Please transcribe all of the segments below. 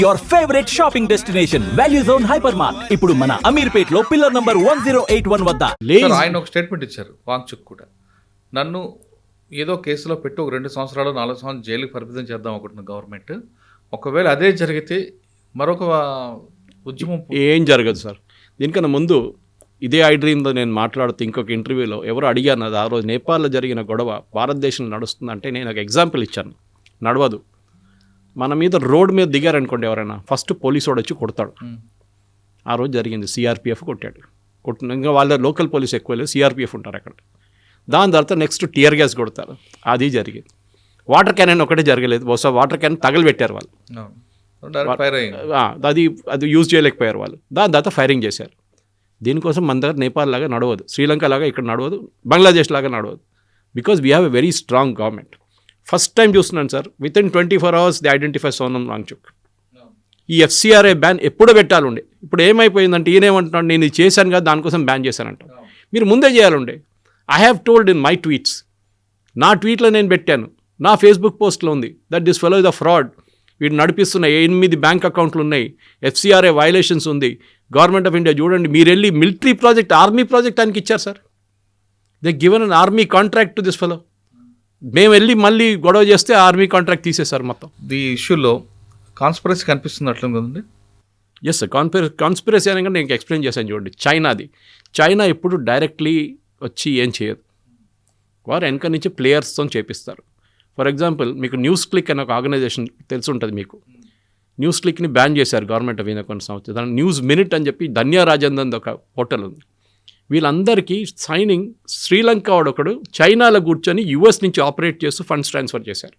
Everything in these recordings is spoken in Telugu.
your favorite shopping destination, Value Zone Hypermart. ఇప్పుడు మన అమీర్పేట్లో పిల్లర్ నంబర్ 1081 వద్ద. సార్, ఆయన ఒక స్టేట్మెంట్ ఇచ్చారు, వాంగ్చుక్ కూడా. నన్ను ఏదో కేసులో పెట్టి ఒక 2 సంవత్సరాలు 4 సంవత్సరాలు జైలుకి పరిమితం చేద్దాం అనుకుంటున్న గవర్నమెంట్. ఒకవేళ అదే జరిగితే మరొక ఉద్యమం ఏం జరగదు సార్. దీనికన్నా ముందు ఇదే ఐడ్రీమ్లో నేను మాట్లాడుతూ ఇంకొక ఇంటర్వ్యూలో ఎవరు అడిగాను, అది ఆ రోజు నేపాల్లో జరిగిన గొడవ భారతదేశంలో నడుస్తుందంటే నేను ఒక ఎగ్జాంపుల్ ఇచ్చాను. నడవదు. మన మీద రోడ్ మీద దిగారనుకోండి ఎవరైనా, ఫస్ట్ పోలీసు వాడు వచ్చి కొడతాడు. ఆ రోజు జరిగింది. సిఆర్పిఎఫ్ కొట్టాడు. ఇంకా వాళ్ళ లోకల్ పోలీస్ ఎక్కువ లేదు, సిఆర్పిఎఫ్ ఉంటారు అక్కడ. దాని తర్వాత నెక్స్ట్ టియర్ గ్యాస్ కొడతారు. అది జరిగింది. వాటర్ క్యాన్ ఒకటే జరగలేదు, బహుశా వాటర్ క్యాన్ తగలబెట్టారు వాళ్ళు. అది యూజ్ చేయలేకపోయారు వాళ్ళు. దాని తర్వాత ఫైరింగ్ చేశారు. దీనికోసం మన దగ్గర నేపాల్ లాగా నడవదు, శ్రీలంక లాగా ఇక్కడ నడవదు, బంగ్లాదేశ్ లాగా నడవదు. Because we have a very strong government. First time చూస్తున్నాను sir, within 24 hours the identify Sonam Wangchuk. ఈ ఎఫ్సిఆర్ఏ బ్యాన్ ఎప్పుడో పెట్టాలండే. ఇప్పుడు ఏమైపోయిందంటే ఈయనేమంటున్నాడు, నేను ఇది చేశాను కదా దానికోసం బ్యాన్ చేశానంట. మీరు ముందే చేయాలండే. I have told in my tweets, నా ట్వీట్లో నేను పెట్టాను, నా ఫేస్బుక్ పోస్ట్లో ఉంది, that this fellow is a fraud. వీడు నడిపిస్తున్న 8 బ్యాంక్ అకౌంట్లు ఉన్నాయి, ఎఫ్సిఆర్ఏ వైలేషన్స్ ఉంది. గవర్నమెంట్ ఆఫ్ ఇండియా చూడండి, మీరు వెళ్ళి మిలిటరీ ప్రాజెక్ట్, ఆర్మీ ప్రాజెక్ట్ ఆయనకి ఇచ్చారు sir. They given an army contract to this fellow. మేము వెళ్ళి మళ్ళీ గొడవ చేస్తే ఆర్మీ కాంట్రాక్ట్ తీసేశారు మొత్తం. ఈ ఇష్యూలో కాన్స్పిరసీ కనిపిస్తుంది అట్లా కదండి. ఎస్ సార్, కాన్స్పిరసీ అని నేను ఎక్స్ప్లెయిన్ చేశాను చూడండి. చైనా ఎప్పుడు డైరెక్ట్లీ వచ్చి ఏం చేయదు, వారు వెనక నుంచి ప్లేయర్స్తో చేపిస్తారు. ఫర్ ఎగ్జాంపుల్, మీకు న్యూస్ క్లిక్ అనే ఒక ఆర్గనైజేషన్ తెలిసి ఉంటుంది మీకు. న్యూస్ క్లిక్ని బ్యాన్ చేశారు గవర్నమెంట్ ఆఫ్ ఇండియా కొన్ని సంవత్సరాలు. దాని న్యూస్ మినిట్ అని చెప్పి ధన్యా రాజేందర్ ఒక పోర్టల్ ఉంది. వీళ్ళందరికీ సైనింగ్ శ్రీలంక వాడొకడు చైనాలో కూర్చొని యూఎస్ నుంచి ఆపరేట్ చేస్తూ ఫండ్స్ ట్రాన్స్ఫర్ చేశారు.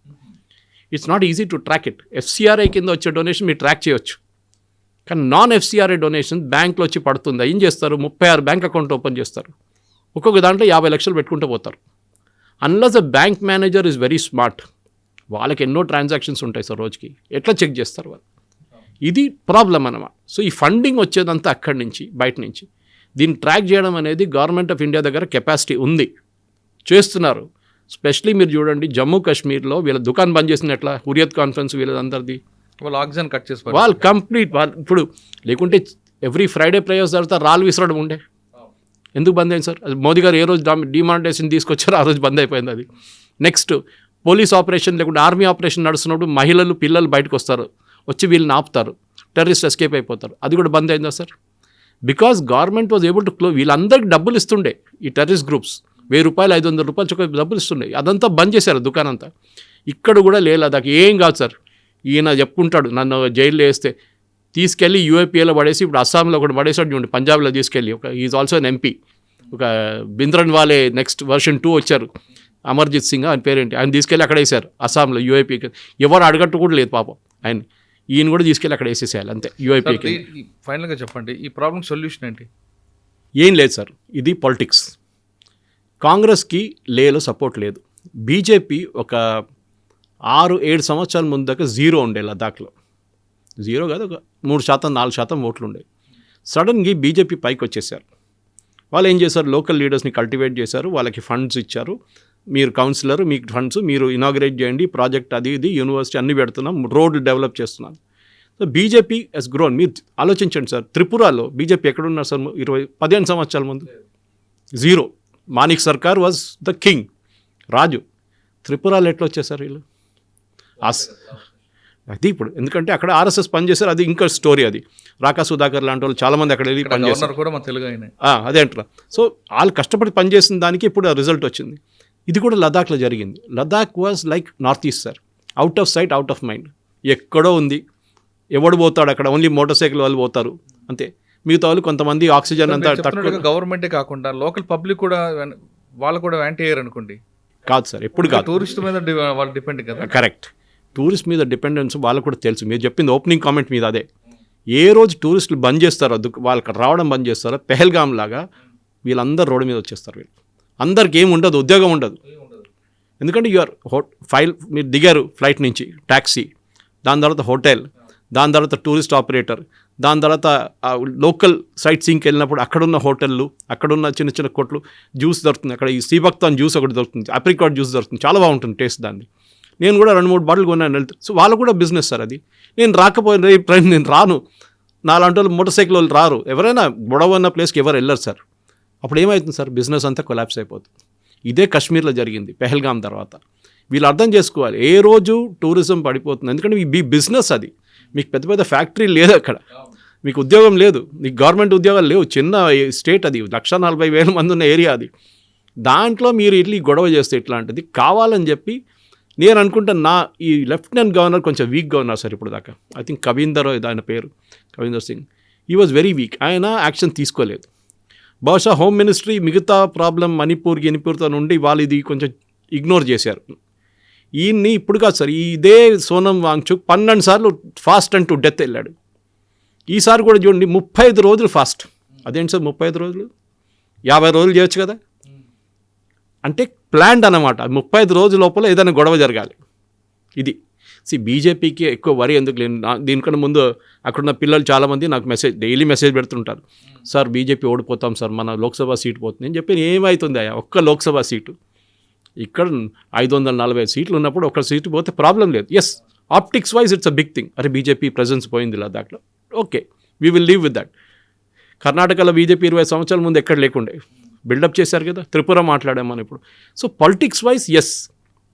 It's not easy to track it. FCRI కింద వచ్చే డొనేషన్ మీరు ట్రాక్ చేయొచ్చు, కానీ నాన్ ఎఫ్సిఆర్ఐ డొనేషన్ బ్యాంక్లో వచ్చి పడుతుంది. ఏం చేస్తారు, 36 బ్యాంక్ అకౌంట్ ఓపెన్ చేస్తారు, ఒక్కొక్క దాంట్లో 50 లక్షలు పెట్టుకుంటూ పోతారు. Unless the bank manager is very smart, వాళ్ళకి ఎన్నో ట్రాన్సాక్షన్స్ ఉంటాయి సార్ రోజుకి, ఎట్లా చెక్ చేస్తారు వాళ్ళు? ఇది ప్రాబ్లం అన్నమాట. సో ఈ ఫండింగ్ వచ్చేదంతా అక్కడి నుంచి, బయట నుంచి. దీన్ని ట్రాక్ చేయడం అనేది గవర్నమెంట్ ఆఫ్ ఇండియా దగ్గర కెపాసిటీ ఉంది, చేస్తున్నారు. స్పెషలీ మీరు చూడండి, జమ్మూ కాశ్మీర్లో వీళ్ళ దుకాణం బంద్ చేసిన ఎట్లా, హురియత్ కాన్ఫరెన్స్ వీళ్ళందరిది, వాళ్ళు ఆక్సిజన్ కట్ చేసి వాళ్ళు కంప్లీట్ ఇప్పుడు లేకుంటే ఎవ్రీ ఫ్రైడే ప్రేయర్స్ తర్వాత రాళ్ళు విసరడం ఉండే. ఎందుకు బంద్ అయింది సార్? అది మోదీ గారు ఏ రోజు డిమానిటైజేషన్ తీసుకొచ్చారో ఆ రోజు బంద్ అయిపోయింది అది. నెక్స్ట్ పోలీస్ ఆపరేషన్ లేకుంటే ఆర్మీ ఆపరేషన్ నడుస్తున్నప్పుడు మహిళలు పిల్లలు బయటకు వస్తారు, వచ్చి వీళ్ళని ఆపుతారు, టెర్రరిస్ట్ ఎస్కేప్ అయిపోతారు, అది కూడా బంద్ అయిందా sir? Because government was able to close. వీళ్ళందరికీ డబ్బులు ఇస్తుండే, ఈ టెర్రరిస్ట్ గ్రూప్స్ 1000 రూపాయలు 500 రూపాయలు చొక్క డబ్బులు ఇస్తుండే. అదంతా బంద్ చేశారు దుకాణం అంతా. ఇక్కడ కూడా లేదు, ఏం కాదు సార్. ఈయన చెప్పుకుంటాడు, నన్ను జైల్లో వేస్తే తీసుకెళ్ళి యూఏపీఏలో పడేసి ఇప్పుడు అస్సాంలో ఒకటి పడేసాడు చూడండి, పంజాబ్లో తీసుకెళ్ళి. Is also an MP. ఒక బింద్రన్ వాలే నెక్స్ట్ వర్షన్ 2 వచ్చారు, అమర్జిత్ సింగ్ ఆయన పేరేంటి, ఆయన తీసుకెళ్ళి అక్కడ వేశారు అస్సాంలో యూఐపీకి. ఎవరు అడగట్టు కూడా లేదు పాపం ఆయన. ఈయన కూడా తీసుకెళ్ళి అక్కడ వేసేసేయాలి అంతే యూఐపీకి. ఫైనల్గా చెప్పండి, ఈ ప్రాబ్లం సొల్యూషన్ ఏంటి? ఏం లేదు సార్, ఇది పాలిటిక్స్. కాంగ్రెస్కి లేలో సపోర్ట్ లేదు. బీజేపీ ఒక 6-7 సంవత్సరాల ముందు దాకా 0 ఉండే లదాఖ్లో. 0 కాదు, ఒక 3%, 4% ఓట్లు ఉండే. సడన్గా బీజేపీ పైకి వచ్చేసారు. వాళ్ళు ఏం చేశారు, లోకల్ లీడర్స్ని కల్టివేట్ చేశారు, వాళ్ళకి ఫండ్స్ ఇచ్చారు. మీరు కౌన్సిలర్, మీకు ఫండ్స్, మీరు ఇనాగ్రేట్ చేయండి ప్రాజెక్ట్, అది ఇది యూనివర్సిటీ అన్నీ పెడుతున్నాం, రోడ్లు డెవలప్ చేస్తున్నాం. So BJP has grown. మీరు ఆలోచించండి సార్, త్రిపురలో బీజేపీ ఎక్కడున్నారు సార్ 15 సంవత్సరాల ముందు? 0. మానిక్ సర్కార్ వాజ్ ద కింగ్, రాజు. త్రిపురలో ఎట్లా వచ్చేసారు వీళ్ళు? అది ఇప్పుడు ఎందుకంటే అక్కడ ఆర్ఎస్ఎస్ పనిచేశారు, అది ఇంకా స్టోరీ. అది రాకా సుధాకర్ లాంటి వాళ్ళు చాలామంది అక్కడ వెళ్ళి పనిచేస్తారు కూడా, మన తెలుగు అయినా అదే అంటారా. సో వాళ్ళు కష్టపడి పనిచేసిన దానికి ఇప్పుడు ఆ రిజల్ట్ వచ్చింది. ఇది కూడా లదాఖ్లో జరిగింది. Ladakh was like north east sir, out of sight out of mind. ఎక్కడో ఉంది, ఎవడు పోతాడు అక్కడ, ఓన్లీ మోటార్ సైకిల్ వాళ్ళు పోతారు అంతే. మిగతా వాళ్ళు కొంతమంది ఆక్సిజన్ అంతా తక్కువ. గవర్నమెంటే కాకుండా లోకల్ పబ్లిక్ కూడా వాళ్ళు కూడా యాంటీ అయ్యారు అనుకోండి. కాదు సార్, ఎప్పుడు కాదు. టూరిస్ట్ మీద వాళ్ళు డిపెండ్ కదా. కరెక్ట్, టూరిస్ట్ మీద డిపెండెన్స్ వాళ్ళకు కూడా తెలుసు. మీరు చెప్పింది ఓపెనింగ్ కామెంట్ మీద అదే. ఏ రోజు టూరిస్టులు బంద్ చేస్తారో, వాళ్ళకి రావడం బంద్ చేస్తారో, పెహల్గామ్ లాగా వీళ్ళందరూ రోడ్డు మీద వచ్చేస్తారు. వీళ్ళు అందరికి ఏమి ఉండదు, ఉద్యోగం ఉండదు. ఎందుకంటే మీరు దిగారు ఫ్లైట్ నుంచి, ట్యాక్సీ, దాని తర్వాత హోటల్, దాని తర్వాత టూరిస్ట్ ఆపరేటర్, దాని తర్వాత లోకల్ సైట్ సీయింగ్కి వెళ్ళినప్పుడు అక్కడున్న హోటళ్ళు, అక్కడున్న చిన్న చిన్న కొట్లు, జ్యూస్ దొరుకుతుంది. అక్కడ ఈ సీబక్తాన్ జ్యూస్ ఒకటి దొరుకుతుంది, అప్రికాట్ జ్యూస్ దొరుకుతుంది, చాలా బాగుంటుంది టేస్ట్ దాన్ని. నేను కూడా 2-3 బాటిల్ కొన్నాను వెళ్తే. సో వాళ్ళు కూడా బిజినెస్ సార్ అది. నేను రాకపోయినా రేపు నేను రాను, నాలాంటి వాళ్ళు మోటార్ సైకిల్ వాళ్ళు రారు, ఎవరైనా గొడవ ఉన్న ప్లేస్కి ఎవరు వెళ్ళరు సార్. అప్పుడు ఏమవుతుంది సార్, బిజినెస్ అంతా కొలాప్స్ అయిపోతుంది. ఇదే కాశ్మీర్లో జరిగింది పెహల్గాం తర్వాత. వీళ్ళు అర్థం చేసుకోవాలి, ఏ రోజు టూరిజం పడిపోతుంది, ఎందుకంటే మీ బిజినెస్ అది, మీకు పెద్ద పెద్ద ఫ్యాక్టరీ లేదు అక్కడ, మీకు ఉద్యోగం లేదు, మీకు గవర్నమెంట్ ఉద్యోగాలు లేవు, చిన్న స్టేట్ అది, 140,000 మంది ఉన్న ఏరియా అది. దాంట్లో మీరు ఇట్లా గొడవ చేస్తే ఇట్లాంటిది కావాలని చెప్పి నేను అనుకుంటాను. ఈ లెఫ్టినెంట్ గవర్నర్ కొంచెం వీక్గా ఉన్నారు సార్ ఇప్పుడు దాకా. ఐ థింక్ కవీందర్ ఆయన పేరు, కవీందర్ సింగ్, ఈ వాజ్ వెరీ వీక్. ఆయన యాక్షన్ తీసుకోలేదు. బహుశా హోమ్ మినిస్ట్రీ మిగతా ప్రాబ్లం గినిపూర్తో నుండి వాళ్ళు ఇది కొంచెం ఇగ్నోర్ చేశారు. ఈయన్ని ఇప్పుడు కాదు సార్, ఇదే సోనం వాంగ్చుక్ 12 సార్లు ఫాస్ట్ అండ్ టు డెత్ వెళ్ళాడు. ఈసారి కూడా చూడండి 35 రోజులు ఫాస్ట్. అదేంటి సార్ 35 రోజులు, 50 రోజులు చేయొచ్చు కదా. అంటే ప్లాన్డ్ అన్నమాట, 35 రోజుల లోపల ఏదైనా గొడవ జరగాలి. ఇది బీజేపీకి ఎక్కువ వరి ఎందుకు లేదు. దీనికన్నా ముందు అక్కడున్న పిల్లలు చాలామంది నాకు డైలీ మెసేజ్ పెడుతుంటారు, సార్ బీజేపీ ఓడిపోతాం సార్, మన లోక్సభ సీటు పోతుంది. నేను చెప్పి ఏమవుతుంది అయ్యా, ఒక్క లోక్సభ సీటు, ఇక్కడ 540 సీట్లు ఉన్నప్పుడు ఒక సీటు పోతే ప్రాబ్లం లేదు. Yes, optics wise it's a big thing. అరే బీజేపీ ప్రెజెన్స్ పోయింది లదాఖ్లో, okay, we will leave with that. కర్ణాటకలో బీజేపీ 20 సంవత్సరాల ముందు ఎక్కడ లేకుండే, బిల్డప్ చేశారు కదా. త్రిపుర మాట్లాడామని ఇప్పుడు. So politics wise yes,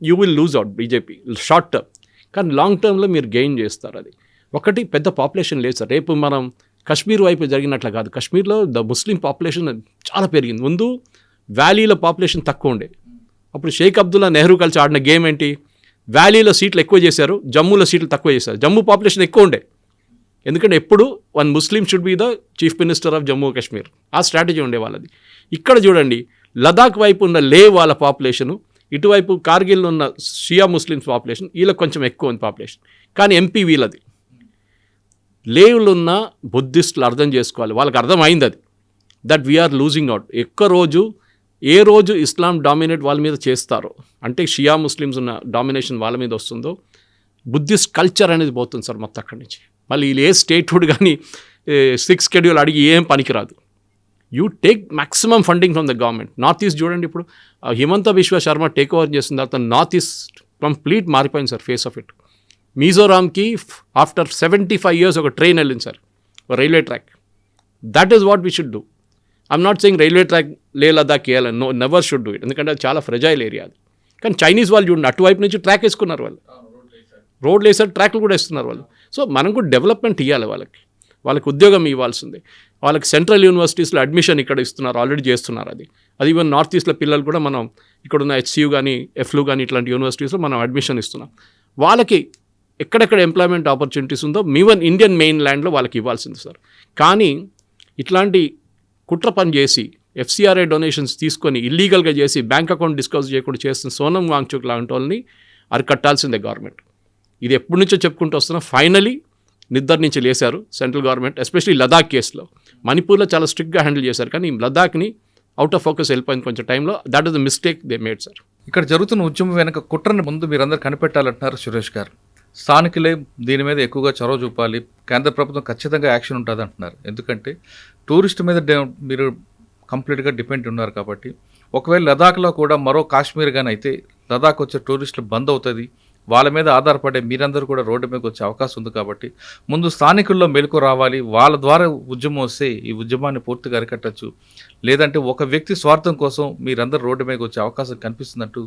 you will lose out BJP short term, కానీ లాంగ్ టర్మ్లో మీరు గెయిన్ చేస్తారు. అది ఒకటి, పెద్ద పాపులేషన్ లేదు సార్. రేపు మనం కాశ్మీర్ వైపు జరిగినట్లు కాదు, కాశ్మీర్లో ద ముస్లిం పాపులేషన్ చాలా పెరిగింది. ముందు వ్యాలీలో పాపులేషన్ తక్కువ ఉండే, అప్పుడు షేక్ అబ్దుల్లా నెహ్రూ కలిసి ఆడిన గేమ్ ఏంటి, వ్యాలీలో సీట్లు ఎక్కువ చేశారు, జమ్మూలో సీట్లు తక్కువ చేశారు. జమ్మూ పాపులేషన్ ఎక్కువ ఉండే, ఎందుకంటే ఎప్పుడు one Muslim should be the chief minister of Jammu Kashmir, ఆ స్ట్రాటజీ ఉండే వాళ్ళది. ఇక్కడ చూడండి, లదాఖ్ వైపు ఉన్న లే వాళ్ళ పాపులేషను, ఇటువైపు కార్గిల్లో ఉన్న షియా ముస్లిమ్స్ పాపులేషన్, వీళ్ళకి కొంచెం ఎక్కువ ఉంది పాపులేషన్, కానీ ఎంపీ వీళ్ళది. లేవులు ఉన్న బుద్ధిస్టులు అర్థం చేసుకోవాలి, వాళ్ళకి అర్థమైంది అది, దట్ వీఆర్ లూజింగ్ అవుట్. ఏ రోజు ఇస్లాం డామినేట్ వాళ్ళ మీద చేస్తారో, అంటే షియా ముస్లిమ్స్ ఉన్న డామినేషన్ వాళ్ళ మీద వస్తుందో, బుద్ధిస్ట్ కల్చర్ అనేది పోతుంది సార్ మొత్తం అక్కడి నుంచి. మళ్ళీ వీళ్ళు ఏ స్టేట్హుడ్ కానీ 6th షెడ్యూల్ అడిగి ఏం పనికిరాదు. You take maximum funding from the government. North east చూడండి, ఇప్పుడు హిమంత బిశ్వ శర్మ టేక్ ఓవర్ చేసిన తర్వాత నార్త్ ఈస్ట్ కంప్లీట్ మారిపోయింది సార్ ఫేస్ ఆఫ్ ఇట్. మిజోరాంకి ఆఫ్టర్ 75 years ఒక ట్రైన్ వెళ్ళింది సార్, ఒక railway track. That is what we should do. I'm not saying railway track lay Ladakh వేయాలని, no, never should do it, ఎందుకంటే అది చాలా ఫ్రెజైల్ ఏరియా అది. కానీ చైనీస్ వాళ్ళు చూడండి, అటువైపు నుంచి ట్రాక్ వేసుకున్నారు వాళ్ళు, రోడ్లు వేసారు, ట్రాక్లు కూడా వేస్తున్నారు వాళ్ళు. సో మనం కూడా డెవలప్మెంట్ ఇవ్వాలి వాళ్ళకి ఉద్యోగం ఇవ్వాల్సిందే. వాళ్ళకి సెంట్రల్ యూనివర్సిటీస్లో అడ్మిషన్ ఇక్కడ ఇస్తున్నారు, ఆల్రెడీ చేస్తున్నారు. అది ఈవెన్ నార్త్ ఈస్ట్లో పిల్లలు కూడా మనం ఇక్కడున్న HCU కానీ ఎఫ్లు కానీ ఇట్లాంటి యూనివర్సిటీస్లో మనం అడ్మిషన్ ఇస్తున్నాం. వాళ్ళకి ఎక్కడెక్కడ ఎంప్లాయ్మెంట్ ఆపర్చునిటీస్ ఉందో ఈవెన్ ఇండియన్ మెయిన్ ల్యాండ్లో వాళ్ళకి ఇవ్వాల్సింది సార్. కానీ ఇట్లాంటి కుట్ర పని చేసి FCRA డొనేషన్స్ తీసుకొని ఇల్లీగల్గా చేసి బ్యాంక్ అకౌంట్ డిస్కస్ చేయకుండా చేస్తున్న సోనం వాంగ్చుక్ లాంటి వాళ్ళని అరికట్టాల్సిందే గవర్నమెంట్. ఇది ఎప్పటి నుంచో చెప్పుకుంటూ వస్తున్నా, ఫైనలీ నిద్ర నుంచి లేశారు సెంట్రల్ గవర్నమెంట్, ఎస్పెషలీ లదాఖ్ కేసులో. మణిపూర్లో చాలా స్ట్రిక్ట్గా హ్యాండిల్ చేశారు, కానీ లదాఖ్ని అవుట్ ఆఫ్ ఫోకస్ వెళ్ళిపోయింది కొంచెం టైంలో. That is the mistake they made sir. ఇక్కడ జరుగుతున్న ఉద్యమం వెనక కుట్రని ముందు మీరందరూ కనిపెట్టాలంటున్నారు సురేష్ గారు. స్థానికులే దీని మీద ఎక్కువగా చొరవ చూపాలి, కేంద్ర ప్రభుత్వం ఖచ్చితంగా యాక్షన్ ఉంటుంది అంటున్నారు. ఎందుకంటే టూరిస్ట్ మీద మీరు కంప్లీట్గా డిపెండ్ ఉన్నారు కాబట్టి. ఒకవేళ లదాఖ్లో కూడా మరో కాశ్మీర్ కానీ అయితే లదాఖ్ వచ్చే టూరిస్టులు బంద్ అవుతుంది, వాళ్ళ మీద ఆధారపడే మీరందరూ కూడా రోడ్డు మీదకి వచ్చే అవకాశం ఉంది. కాబట్టి ముందు స్థానికుల్లో మెలకు రావాలి, వాళ్ళ ద్వారా ఉద్యమం వస్తే ఈ ఉద్యమాన్ని పూర్తిగా అరికట్టచ్చు. లేదంటే ఒక వ్యక్తి స్వార్థం కోసం మీరందరూ రోడ్డు మీదకి వచ్చే అవకాశం కనిపిస్తుందంటూ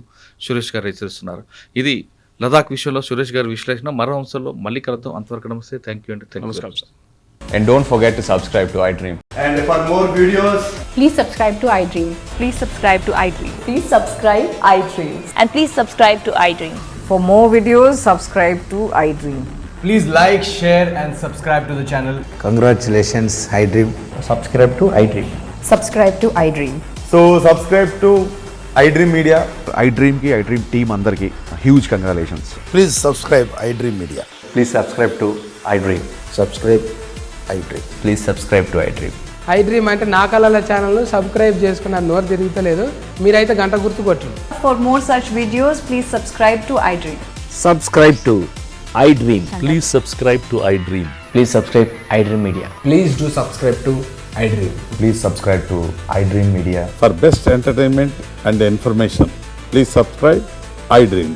సురేష్ గారు హెచ్చరిస్తున్నారు. ఇది లదాఖ్ విషయంలో సురేష్ గారి విశ్లేషణ. మరో అంశంలో మళ్ళీ కలుద్దాం. అంతవరకు నమస్తే, థ్యాంక్ యూ అండి. నమస్కారం sir. And don't forget to subscribe to iDream. And for more videos, please subscribe to iDream. Please subscribe to iDream. Please subscribe iDream. And please subscribe to iDream. For more videos, subscribe to iDream. please like, share and subscribe to the channel. Congratulations, iDream. Subscribe to iDream. Subscribe to iDream. So subscribe to iDream Media. iDream ki iDream team andarki huge congratulations. Please subscribe iDream Media. Please subscribe to iDream. Subscribe iDream. Please subscribe to iDream. iDream అంటే నా కళల ఛానల్ను సబ్స్క్రైబ్ చేసుకున్న నోరు తిరుగుతలేదు, మీరైతే గంట గుర్తు కొట్టండి. For more such videos, please subscribe to iDream. Subscribe to iDream. Please subscribe to iDream. Please subscribe iDream Media. Please do subscribe to iDream. Please subscribe to iDream Media. For best entertainment and information, please subscribe iDream.